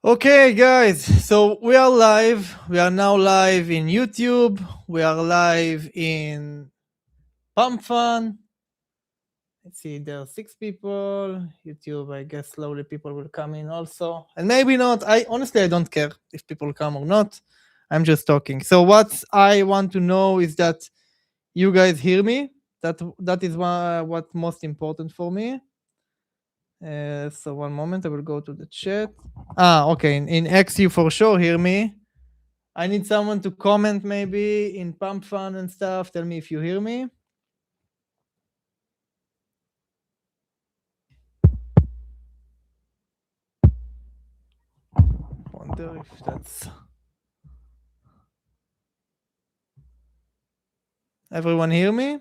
Okay, guys, so we are live. We are now live in YouTube. We are live in Pump Fun. Let's see, there are 6 people. YouTube, I guess slowly people will come in also. And maybe not. I honestly, I don't care if people come or not. I'm just talking. So what I want to know is that you guys hear me. That is what most important for me. So one moment, I will go to the chat. Okay. In X, you for sure hear me. I need someone to comment maybe in Pump Fun and stuff. Tell me if you hear me. Wonder if that's... Everyone hear me?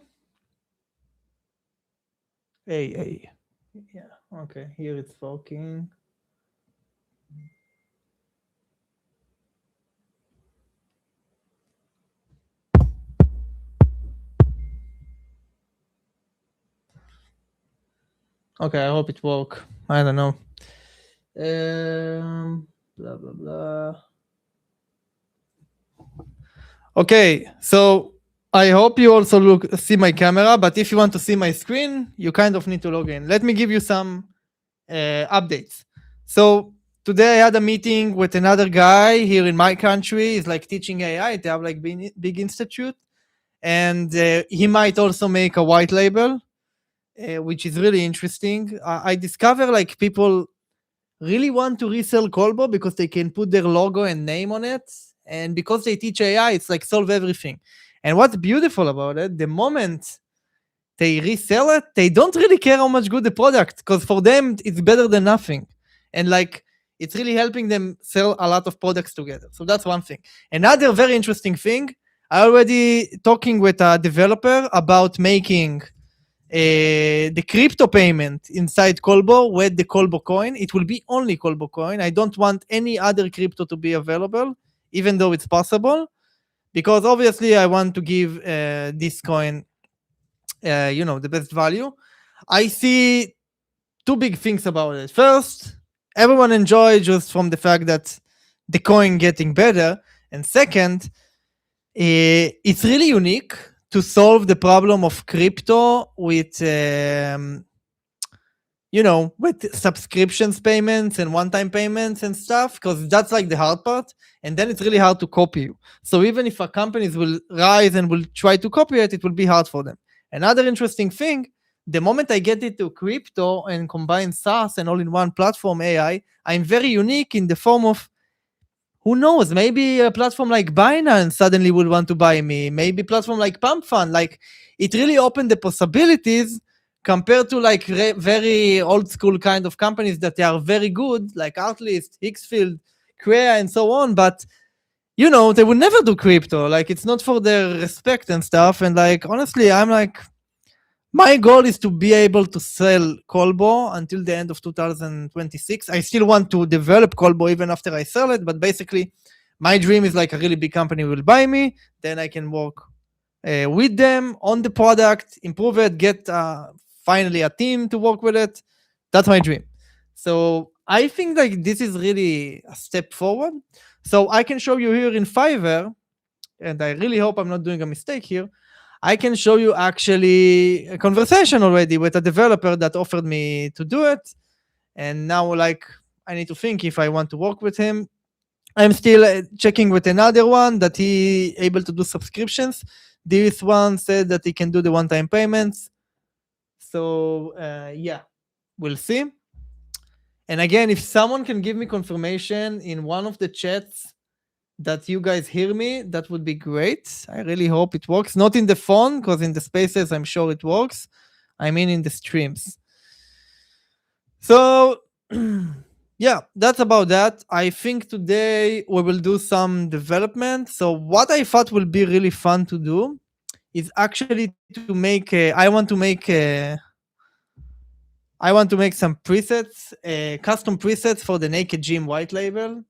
Hey. Yeah, okay. Here it's working. Okay, I hope it work. I don't know. Blah, blah, blah. Okay, so I hope you also see my camera, but if you want to see my screen, you kind of need to log in. Let me give you some updates. So today I had a meeting with another guy here in my country. He's like teaching AI. They have like big institute, and he might also make a white label, which is really interesting. I discover like people really want to resell Kolbo because they can put their logo and name on it, and because they teach AI, it's like solve everything. And what's beautiful about it, the moment they resell it, they don't really care how much good the product, because for them it's better than nothing. And like it's really helping them sell a lot of products together. So that's one thing. Another very interesting thing, I already talking with a developer about making the crypto payment inside Kolbo with the Kolbo coin. It will be only Kolbo coin. I don't want any other crypto to be available, even though it's possible, because obviously I want to give this coin the best value. I see 2 big things about it. First, everyone enjoy just from the fact that the coin getting better, and second, it's really unique to solve the problem of crypto with with subscriptions payments and one-time payments and stuff, because that's like the hard part, and then it's really hard to copy you. So even if a companies will rise and will try to copy it, it will be hard for them. Another interesting thing, the moment I get into crypto and combine SaaS and all-in-one platform AI, I'm very unique in the form of, who knows, maybe a platform like Binance suddenly will want to buy me, maybe platform like Pump Fund. Like, it really opened the possibilities compared to like very old school kind of companies that they are very good, like Artlist, Hicksfield, Crea, and so on, but they will never do crypto. Like, it's not for their respect and stuff. And like, honestly, I'm like, my goal is to be able to sell Kolbo until the end of 2026. I still want to develop Kolbo even after I sell it, but basically my dream is like a really big company will buy me, then I can work with them on the product, improve it, get finally a team to work with it. That's my dream. So I think like this is really a step forward. So I can show you here in Fiverr, and I really hope I'm not doing a mistake here. I can show you actually a conversation already with a developer that offered me to do it. And now, like, I need to think if I want to work with him. I'm still checking with another one that he able to do subscriptions. This one said that he can do the one-time payments. So, yeah, we'll see. And again, if someone can give me confirmation in one of the chats that you guys hear me, that would be great. I really hope it works. Not in the phone, because in the spaces, I'm sure it works. I mean in the streams. So, yeah, that's about that. I think today we will do some development. So what I thought will be really fun to do is actually to make I want to make some presets, custom presets for the Naked Gym white label.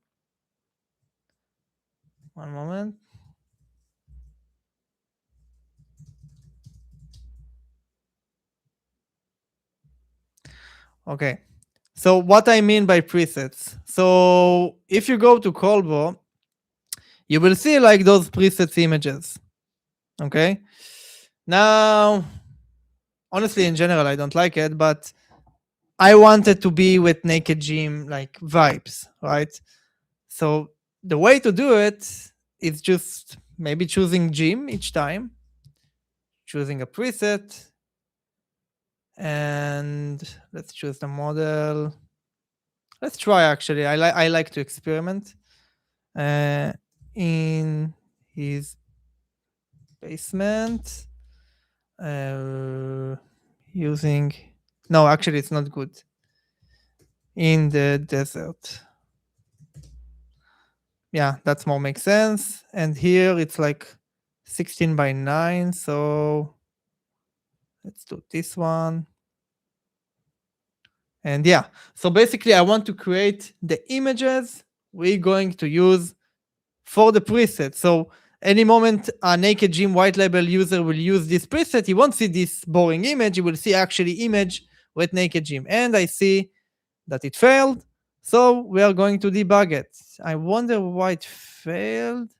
One moment. Okay. So what I mean by presets. So if you go to Kolbo, you will see like those presets images. Okay. Now, honestly, in general, I don't like it, but I wanted to be with Naked Gym like vibes, right? So the way to do it is just maybe choosing gym each time, choosing a preset, and let's choose the model. Let's try actually. I like to experiment. In his basement, using no, actually it's not good. In the desert. Yeah, that's more makes sense. And here it's like 16 by 9, so let's do this one. And yeah, so basically I want to create the images we're going to use for the preset. So any moment a Naked Gym white label user will use this preset, he won't see this boring image, he will see actually image with Naked Gym. And I see that it failed, so we are going to debug it. I wonder why it failed.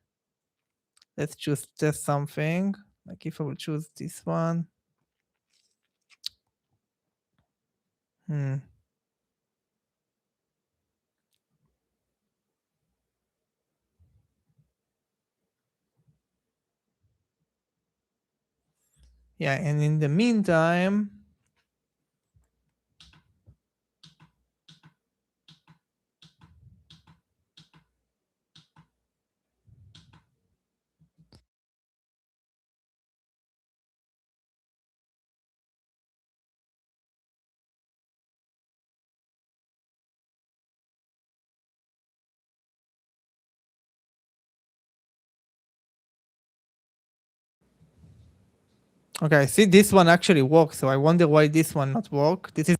Let's just test something. Like if I will choose this one. Yeah, and in the meantime, okay, I see this one actually works, so I wonder why this one not work. This is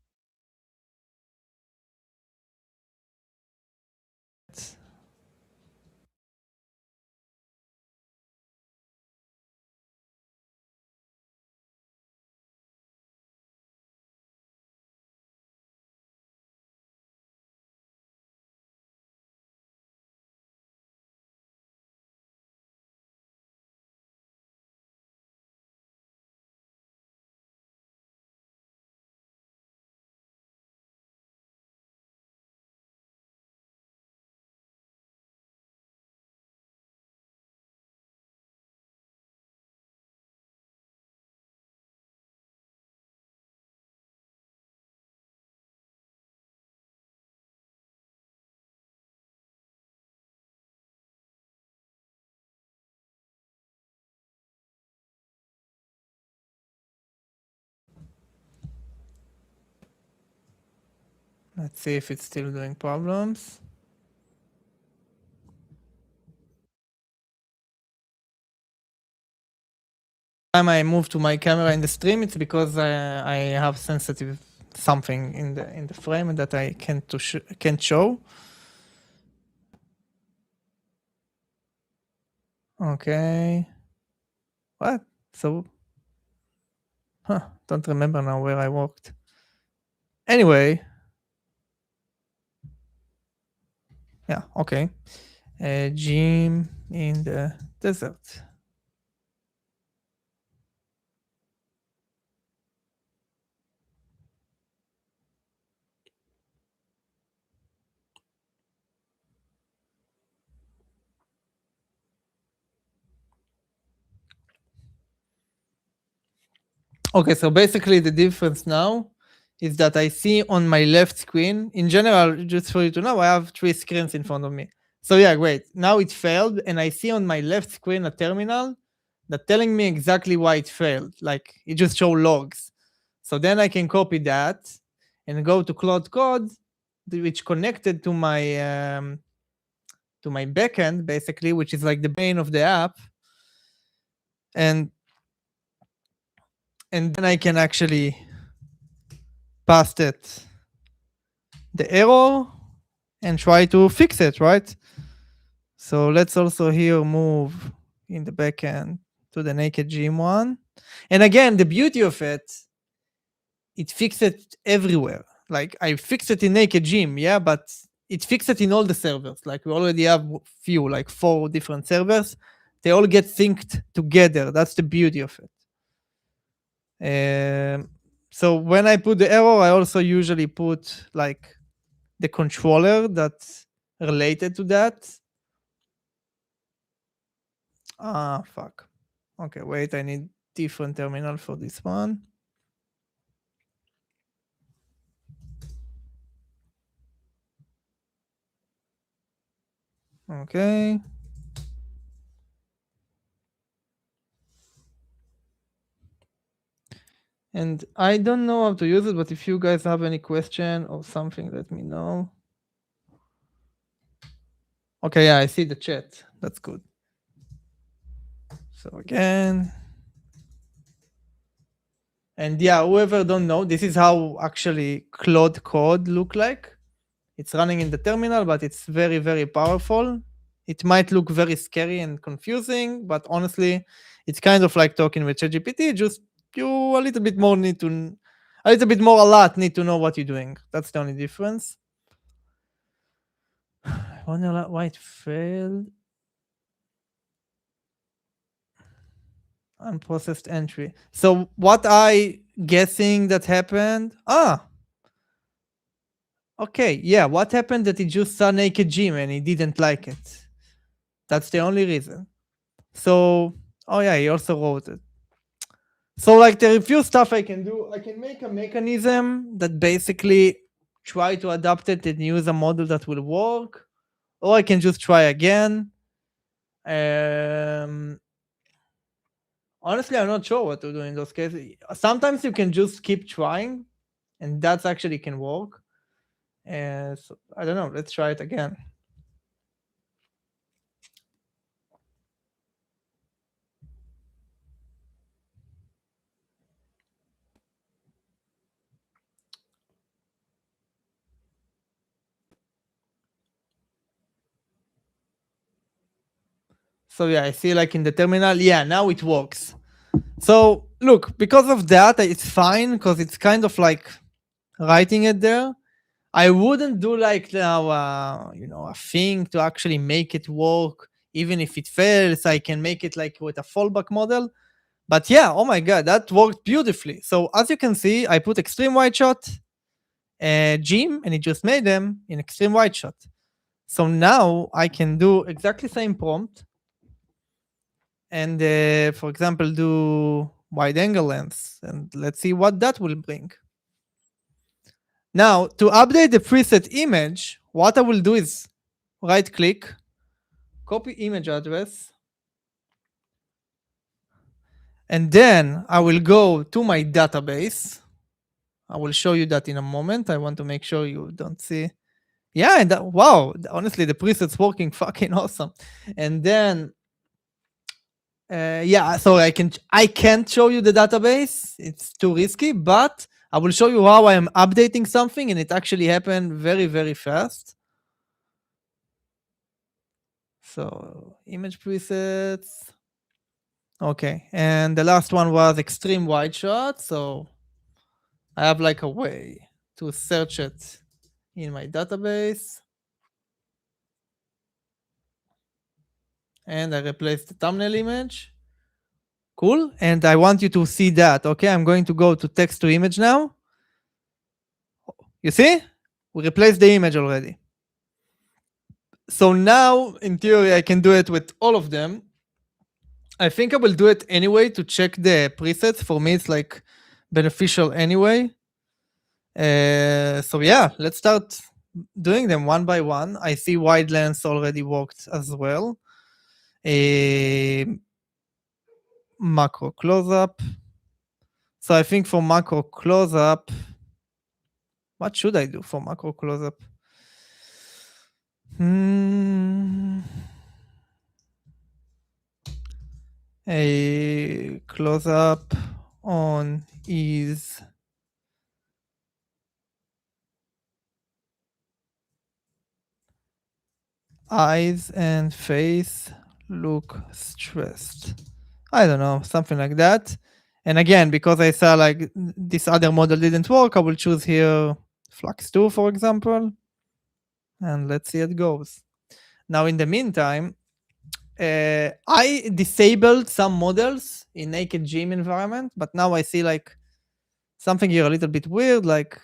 let's see if it's still doing problems. Time I move to my camera in the stream, it's because I have sensitive something in the frame that I can't show. Okay. What? So, don't remember now where I worked. Anyway. Yeah, okay. Gym in the desert. Okay, so basically the difference now is that I see on my left screen, in general, just for you to know, I have 3 screens in front of me. So yeah, great. Now it failed, and I see on my left screen a terminal that telling me exactly why it failed. Like it just show logs. So then I can copy that and go to Cloud Code, which connected to my backend, basically, which is like the brain of the app. And then I can actually pass it the error and try to fix it, right? So let's also here move in the backend to the Naked Gym one. And again, the beauty of it fixes it everywhere. like I fixed it in naked gym, yeah, but it fixed it in all the servers. Like we already have few, like 4 different servers. They all get synced together. That's the beauty of it. So when I put the error, I also usually put like the controller that's related to that. Ah, fuck. Okay, wait, I need different terminal for this one. Okay. And I don't know how to use it, but if you guys have any question or something, let me know. Okay, yeah, I see the chat. That's good. So again. And yeah, whoever don't know, this is how actually Claude Code look like. It's running in the terminal, but it's very, very powerful. It might look very scary and confusing, but honestly, it's kind of like talking with ChatGPT. Just you a little bit more need to, a little bit more a lot need to know what you're doing. That's the only difference. I wonder why it failed. Unprocessed entry. So what I guessing that happened? Okay, yeah. What happened that he just saw naked gym and he didn't like it? That's the only reason. So, oh yeah, he also wrote it. So like there are a few stuff I can do. I can make a mechanism that basically try to adapt it and use a model that will work, or I can just try again. Honestly, I'm not sure what to do in those cases. Sometimes you can just keep trying, and that's actually can work. So I don't know. Let's try it again. So yeah, I see like in the terminal, yeah, now it works. So look, because of that, it's fine because it's kind of like writing it there. I wouldn't do like now, a thing to actually make it work. Even if it fails, I can make it like with a fallback model. But yeah, oh my god, that worked beautifully. So as you can see, I put extreme wide shot, Jim, and it just made them in extreme wide shot. So now I can do exactly same prompt, and for example, do wide angle lens, and let's see what that will bring. Now, to update the preset image, what I will do is right click, copy image address, and then I will go to my database. I will show you that in a moment. I want to make sure you don't see. Yeah, and wow, honestly, the preset's working fucking awesome. And then, yeah, so I can't show you the database. It's too risky, but I will show you how I am updating something, and it actually happened very, very fast. So image presets. Okay, and the last one was extreme wide shot. So I have like a way to search it in my database. And I replace the thumbnail image. Cool. And I want you to see that. Okay, I'm going to go to text to image now. You see? We replaced the image already. So now, in theory, I can do it with all of them. I think I will do it anyway to check the presets. For me, it's like beneficial anyway. So yeah, let's start doing them one by one. I see wide lens already worked as well. Macro close-up. So I think for macro close-up, what should I do for macro close-up? A close-up on his eyes and face look stressed. I don't know, something like that. And again, because I saw like this other model didn't work, I will choose here Flux 2, for example, and let's see how it goes. Now, in the meantime, I disabled some models in naked gym environment, but now I see like something here a little bit weird, like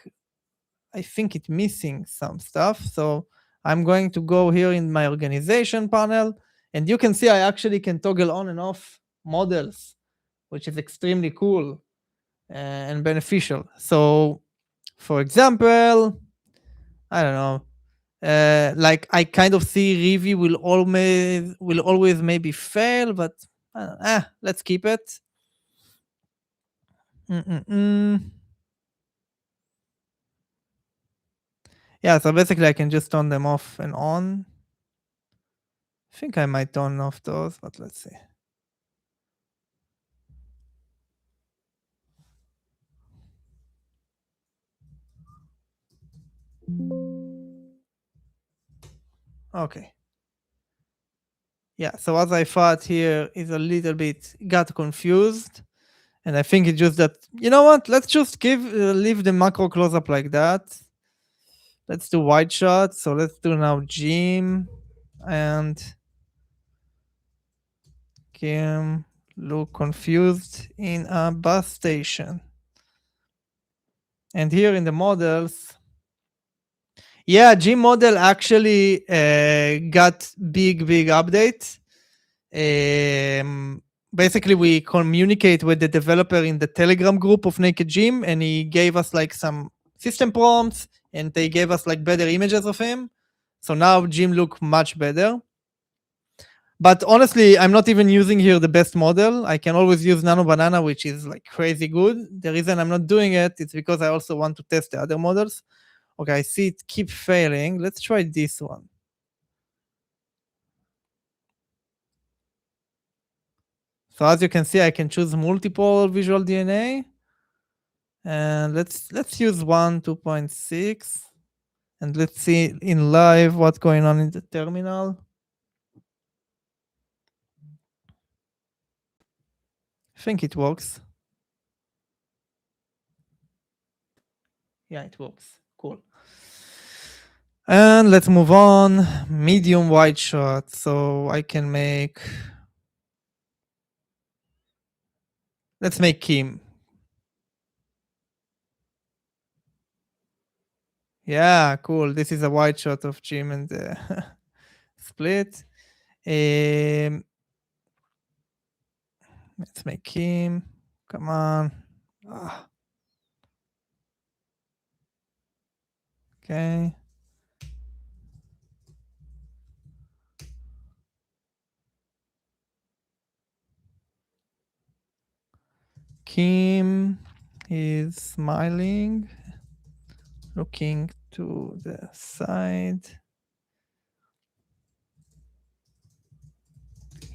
I think it's missing some stuff. So I'm going to go here in my organization panel, and you can see I actually can toggle on and off models, which is extremely cool and beneficial. So for example, I don't know, like I kind of see Rivi will always maybe fail, but let's keep it. Yeah, so basically I can just turn them off and on. I think I might turn off those, but let's see. Okay. Yeah, so as I thought here is a little bit got confused. And I think it's just that, you know what? Let's just leave the macro close up like that. Let's do wide shot. So let's do now gym and Kim look confused in a bus station. And here in the models, yeah, gym model actually got big update. Basically, we communicate with the developer in the Telegram group of Naked Gym, and he gave us like some system prompts, and they gave us like better images of him. So now Gym look much better. But honestly, I'm not even using here the best model. I can always use Nano Banana, which is like crazy good. The reason I'm not doing it is because I also want to test the other models. Okay, I see it keep failing. Let's try this one. So as you can see, I can choose multiple visual DNA. And let's use 1.2.6. And let's see in live what's going on in the terminal. I think it works. Yeah, it works. Cool. And let's move on. Medium wide shot. So I can make. Let's make Kim. Yeah, cool. This is a wide shot of Jim and split. Let's make Kim. Come on. Okay. Kim is smiling, looking to the side.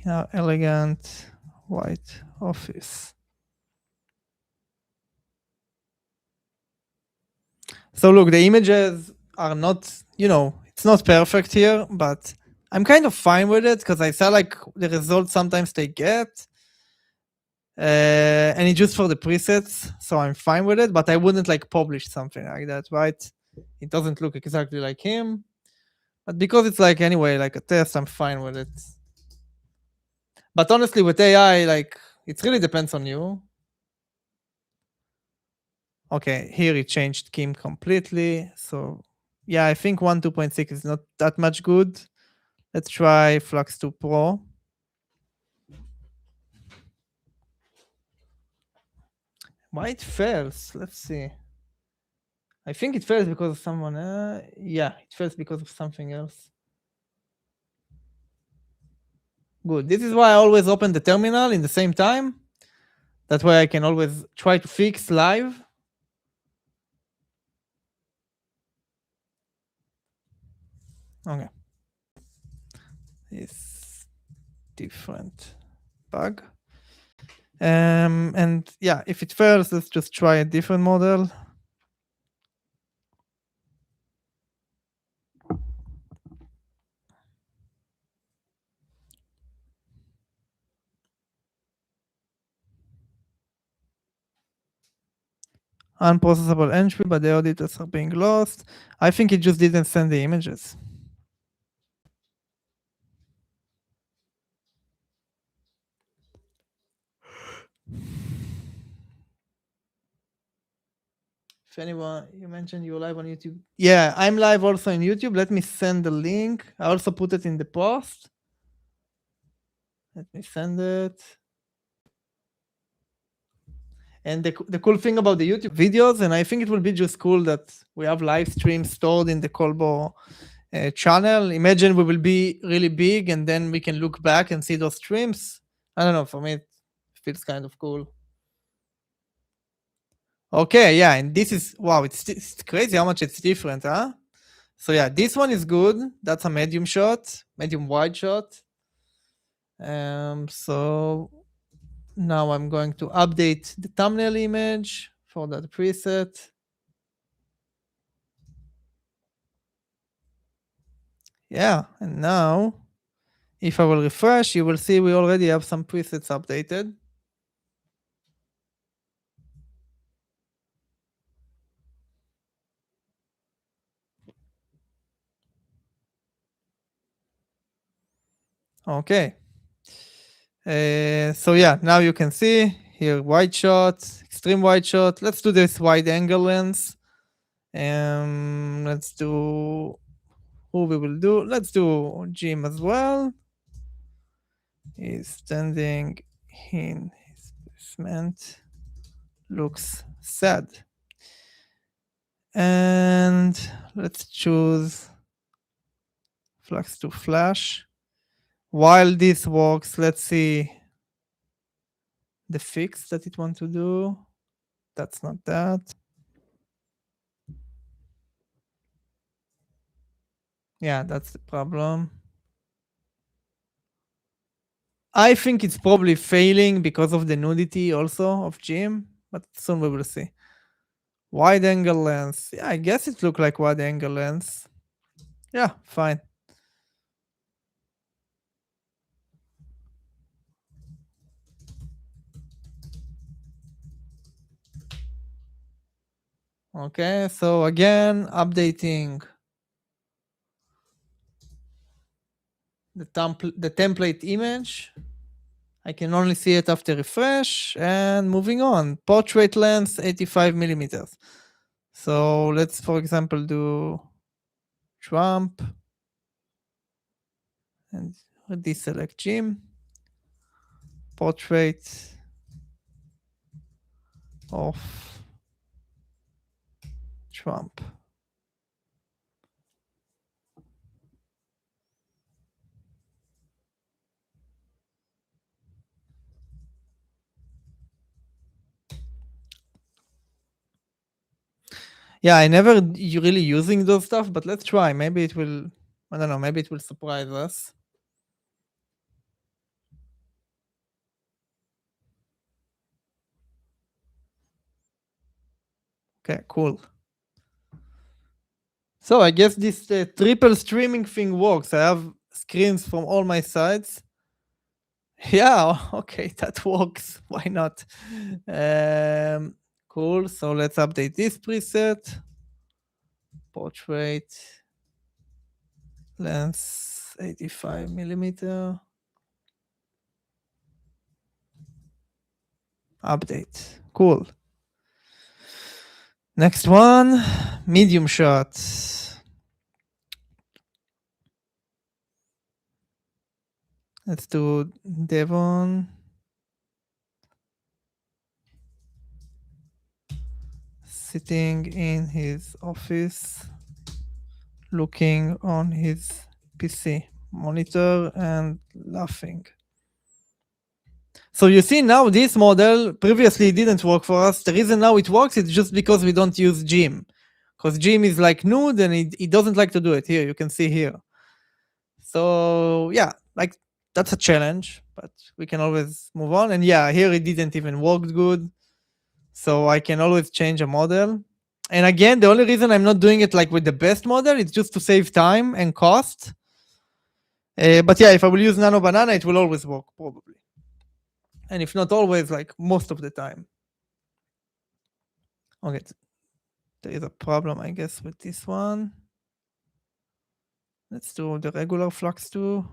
Yeah, elegant white office. So look, the images are not, it's not perfect here, but I'm kind of fine with it because I saw like the results sometimes they get. And it's just for the presets, so I'm fine with it, but I wouldn't like publish something like that, right? It doesn't look exactly like him, but because it's like anyway, like a test, I'm fine with it. But honestly, with AI, like it really depends on you. Okay, here it changed Kim completely. So yeah, I think 1.2.6 is not that much good. Let's try Flux 2 Pro. Why it fails? Let's see. I think it fails because of someone. Yeah, it fails because of something else. Good. This is why I always open the terminal in the same time. That way I can always try to fix live. Okay. It's different bug. And yeah, if it fails, let's just try a different model. Unprocessable entry, but the auditors are being lost. I think it just didn't send the images. If anyone, you mentioned you're live on YouTube. Yeah, I'm live also on YouTube. Let me send the link. I also put it in the post. Let me send it. And the cool thing about the YouTube videos, and I think it will be just cool that we have live streams stored in the Kolbo channel. Imagine we will be really big and then we can look back and see those streams. I don't know, for me it feels kind of cool. Okay, yeah, and this is, wow, it's crazy how much it's different, huh? So yeah, this one is good. That's a medium shot, medium wide shot. So now I'm going to update the thumbnail image for that preset. Yeah, and now if I will refresh, you will see we already have some presets updated. Okay. So yeah, now you can see here wide shot, extreme wide shot. Let's do this wide angle lens. Let's do who we will do. Let's do Jim as well. He's standing in his basement. Looks sad. And let's choose Flux to Flash. While this works, let's see the fix that it wants to do. That's not that. Yeah, that's the problem. I think it's probably failing because of the nudity also of Jim, but soon we will see. Wide angle lens. Yeah, I guess it looked like wide angle lens. Yeah, fine. Okay, so again, updating the template image. I can only see it after refresh, and moving on. Portrait lens 85 millimeters. So let's, for example, do Trump and deselect Jim. Portrait of Trump. Yeah, I never really using those stuff, but let's try. Maybe it will, I don't know, maybe it will surprise us. Okay, cool. So I guess this triple streaming thing works. I have screens from all my sides. Yeah, okay, that works. Why not? Cool. So let's update this preset. Portrait lens 85 millimeter. Update. Cool. Next one, medium shot. Let's do Devon. Sitting in his office, looking on his PC monitor and laughing. So you see now this model previously didn't work for us. The reason now it works is just because we don't use Jim. Because Jim is like nude and he doesn't like to do it. Here, you can see here. So yeah, like that's a challenge, but we can always move on. And yeah, here it didn't even work good. So I can always change a model. And again, the only reason I'm not doing it like with the best model is just to save time and cost. But yeah, if I will use Nano Banana, it will always work probably. And if not always, like most of the time. Okay, there is a problem, I guess, with this one. Let's do the regular flux too.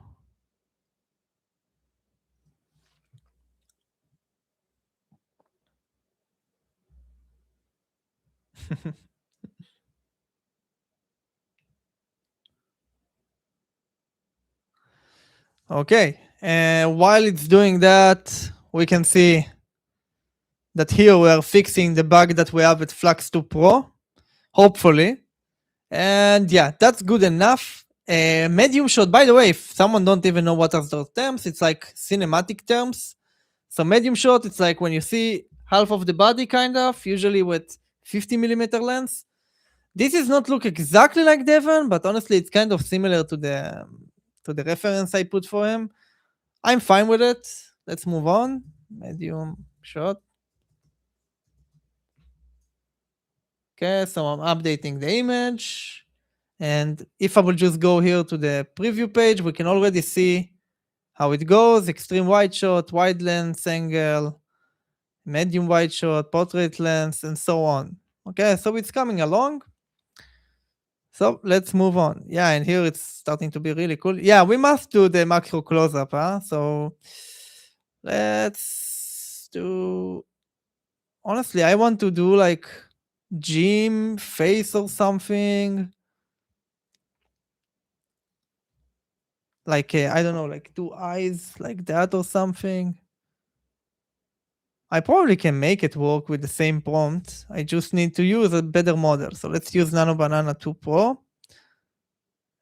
Okay, and while it's doing that, we can see that here we are fixing the bug that we have with Flux 2 Pro, hopefully. And yeah, that's good enough. Medium shot, by the way, if someone don't even know what are those terms, it's like cinematic terms. So medium shot, it's like when you see half of the body, kind of, usually with 50mm lens. This is not look exactly like Devon, but honestly, it's kind of similar to the reference I put for him. I'm fine with it. Let's move on. Medium shot. Okay, so I'm updating the image. And if I will just go here to the preview page, we can already see how it goes. Extreme wide shot, wide lens angle, medium wide shot, portrait lens, and so on. Okay, so it's coming along. So let's move on. Yeah, and here it's starting to be really cool. Yeah, we must do the macro close-up, huh? So let's do... Honestly, I want to do like gym face or something. Like, I don't know, like 2 eyes like that or something. I probably can make it work with the same prompt. I just need to use a better model. So let's use Nano Banana 2 Pro.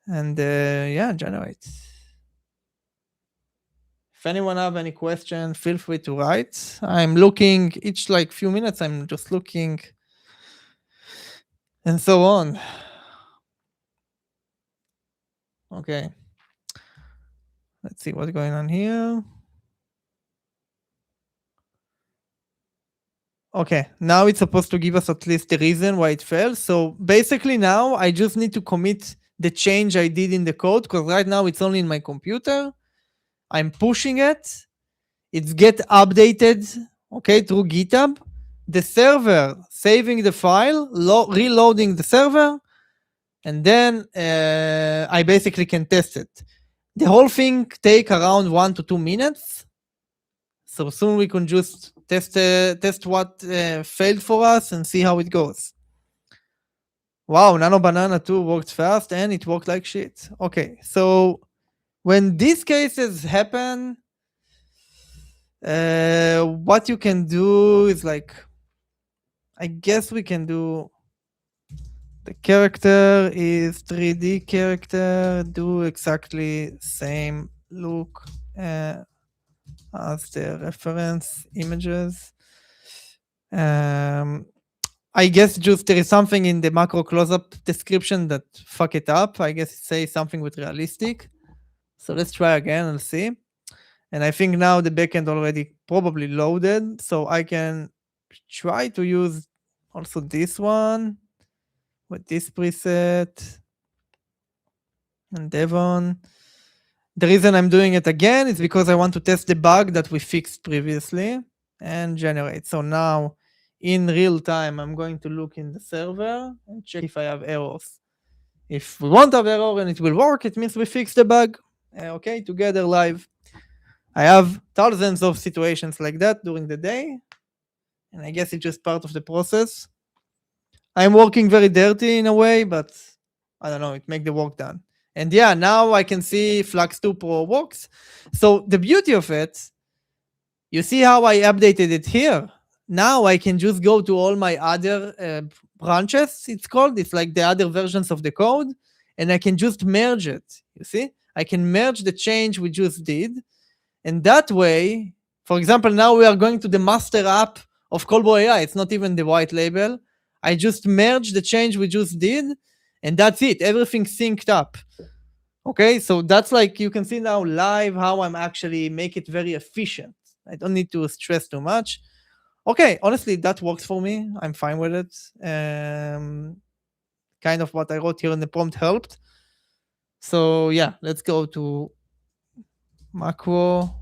And yeah, generate. If anyone have any question, feel free to write. I'm looking each like few minutes, I'm just looking and so on. Okay. Let's see what's going on here. Okay, now it's supposed to give us at least the reason why it failed. So basically now I just need to commit the change I did in the code, because right now it's only in my computer. I'm pushing it. It's get updated, okay, through GitHub. The server saving the file, reloading the server, and then I basically can test it. The whole thing take around 1 to 2 minutes. So soon we can just test what failed for us and see how it goes. Wow, Nano Banana 2 worked fast and it worked like shit. Okay, so when these cases happen, what you can do is like, I guess we can do the character is 3D character, do exactly same look as the reference images. I guess just there is something in the macro close-up description that fuck it up. I guess it says something with realistic. So let's try again and see. And I think now the backend already probably loaded. So I can try to use also this one with this preset and Devon. The reason I'm doing it again is because I want to test the bug that we fixed previously and generate. So now in real time, I'm going to look in the server and check if I have errors. If we won't have error and it will work, it means we fixed the bug. Okay, together live. I have thousands of situations like that during the day, and I guess it's just part of the process. I'm working very dirty in a way, but I don't know, it makes the work done. And yeah, now I can see Flux 2 Pro works. So the beauty of it, you see how I updated it here. Now I can just go to all my other branches, it's called. It's like the other versions of the code, and I can just merge it. You see? I can merge the change we just did. And that way, for example, now we are going to the master app of Kolbo.AI. It's not even the white label. I just merged the change we just did, and that's it. Everything synced up. Okay, so that's like, you can see now live how I'm actually make it very efficient. I don't need to stress too much. Okay, honestly, that works for me. I'm fine with it. Kind of what I wrote here in the prompt helped. So yeah, let's go to macro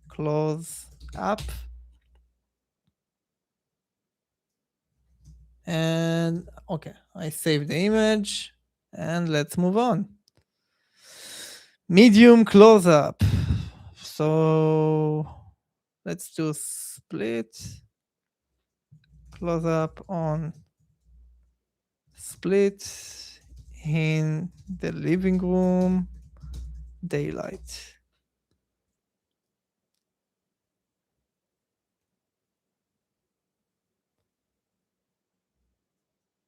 close app. And okay, I save the image and let's move on. Medium close up. So let's do split close up on split in the living room, daylight.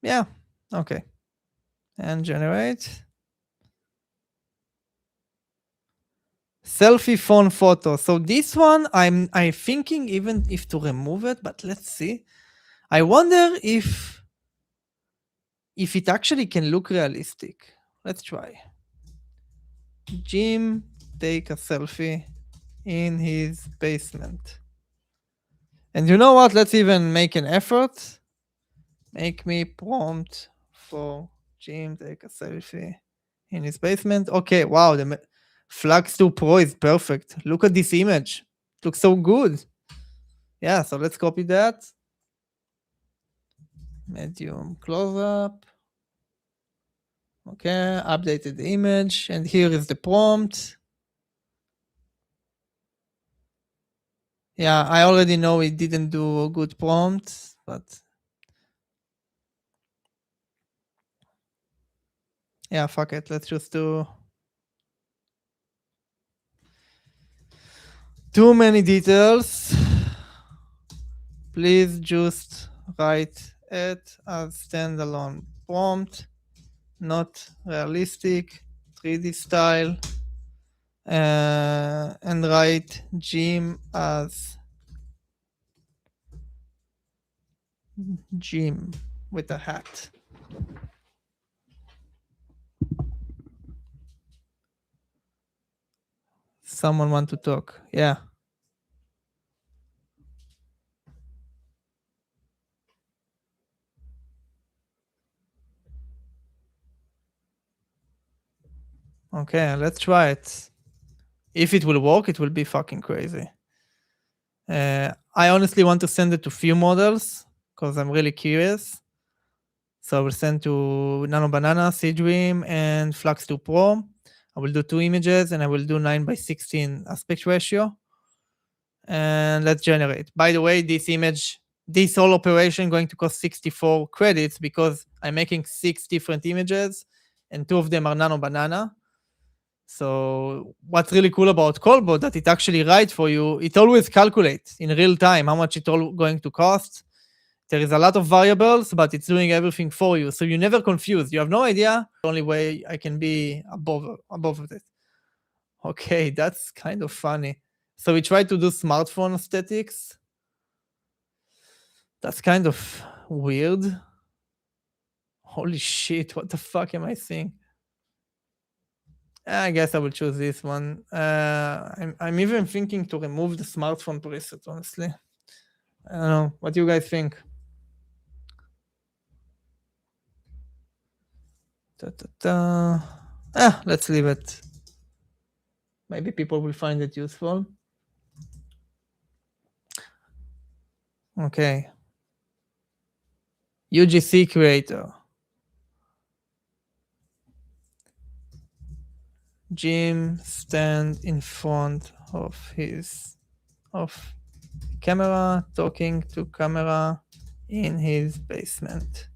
Yeah, okay. And generate. Selfie phone photo. So this one, I'm thinking even if to remove it, but let's see. I wonder if it actually can look realistic. Let's try. Jim take a selfie in his basement. And you know what? Let's even make an effort. Make me prompt for Jim take a selfie in his basement. Okay, wow, the Flux 2 Pro is perfect. Look at this image. It looks so good. Yeah, so let's copy that. Medium close up. Okay, updated the image, and here is the prompt. Yeah, I already know it didn't do a good prompt, but yeah, fuck it. Let's just do too many details. Please just write it as standalone prompt, not realistic, 3D style, and write Jim as Jim with a hat. Someone want to talk? Yeah. Okay, let's try it. If it will work, it will be fucking crazy. I honestly want to send it to few models because I'm really curious. So I will send to Nano Banana, Seedream, and Flux 2 Pro. I will do 2 images and I will do 9:16 aspect ratio. And let's generate. By the way, this image, this whole operation going to cost 64 credits because I'm making 6 different images and 2 of them are Nano Banana. So what's really cool about Kolbo that it actually writes for you, it always calculates in real time how much it's all going to cost. There is a lot of variables, but it's doing everything for you. So you're never confused. You have no idea. The only way I can be above it. Okay, that's kind of funny. So we tried to do smartphone aesthetics. That's kind of weird. Holy shit, what the fuck am I saying? I guess I will choose this one. I'm even thinking to remove the smartphone preset, honestly. I don't know. What do you guys think? Let's leave it. Maybe people will find it useful. Okay. UGC creator. Jim stand in front of camera, talking to camera in his basement.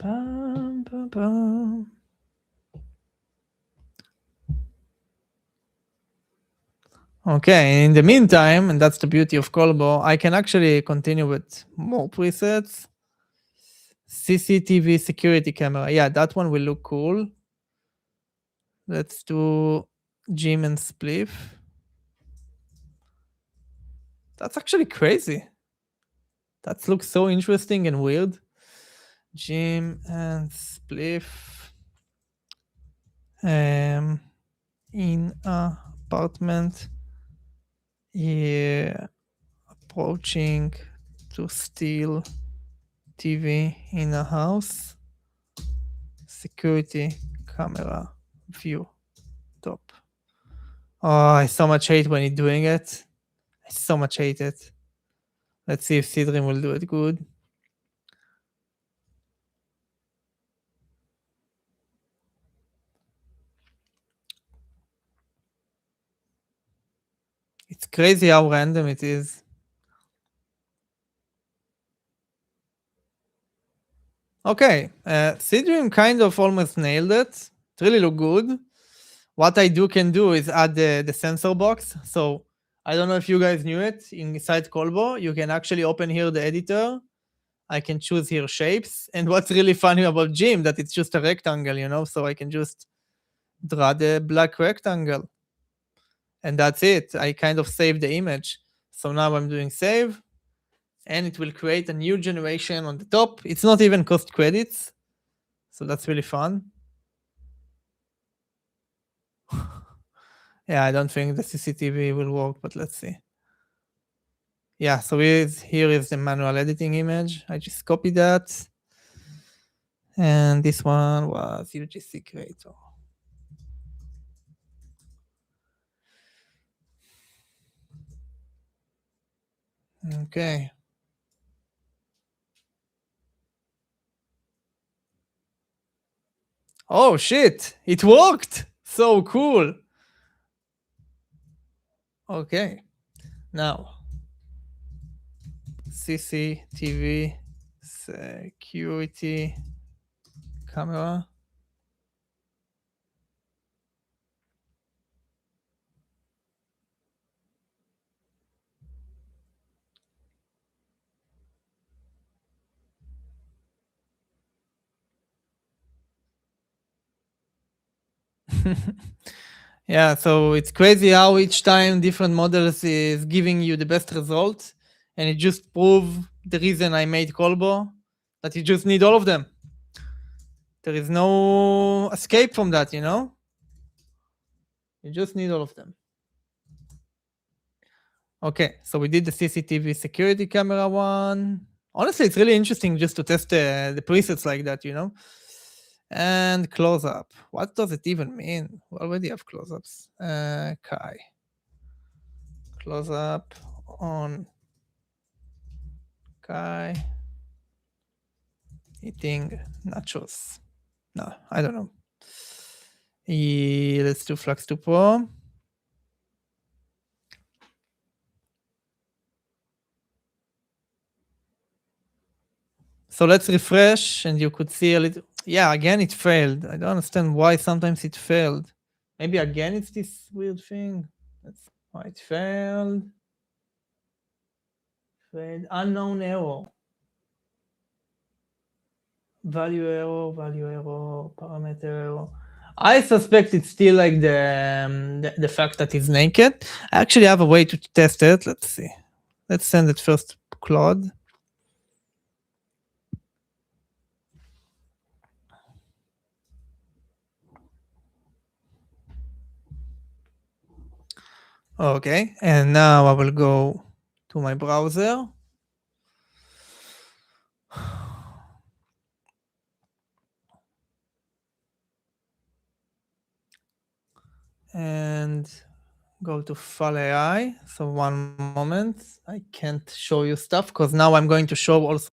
Bum, bum, bum. Okay, in the meantime, and that's the beauty of Kolbo, I can actually continue with more presets. CCTV security camera. Yeah, that one will look cool. Let's do Jim and Spliff. That's actually crazy. That looks so interesting and weird. Jim and Spliff in a apartment. Yeah, approaching to steal TV in a house. security camera view top. Oh, I so much hate when he's doing it. I so much hate it. Let's see if Sidrim will do it good. It's crazy how random it is. Okay, Sidrim kind of almost nailed it. It really looked good. What I can do is add the sensor box. So I don't know if you guys knew it. Inside Kolbo, you can actually open here the editor. I can choose here shapes. And what's really funny about Jim, that it's just a rectangle, you know? So I can just draw the black rectangle. And that's it. I kind of save the image. So now I'm doing save. And it will create a new generation on the top. It's not even cost credits. So that's really fun. Yeah, I don't think the CCTV will work, but let's see. Yeah, so here is the manual editing image. I just copied that. And this one was UGC creator. Okay. Oh shit, it worked. So cool. Okay. Now, CCTV security camera. Yeah, so it's crazy how each time different models is giving you the best result, and it just proves the reason I made Kolbo, that you just need all of them. There is no escape from that, you know? You just need all of them. Okay, so we did the CCTV security camera one. Honestly, it's really interesting just to test the presets like that, you know? And close up. What does it even mean? We already have close ups. Kai. Close up on Kai eating nachos. No, I don't know. Let's do Flux to Pro. So let's refresh and you could see a little. Yeah, again, it failed. I don't understand why sometimes it failed. Maybe again, it's this weird thing. Why it failed. Failed. Unknown error. Value error, parameter error. I suspect it's still like the fact that it's naked. I actually have a way to test it. Let's see. Let's send it first to Claude. Okay, and now I will go to my browser. And go to Kolbo.AI. So one moment, I can't show you stuff because now I'm going to show also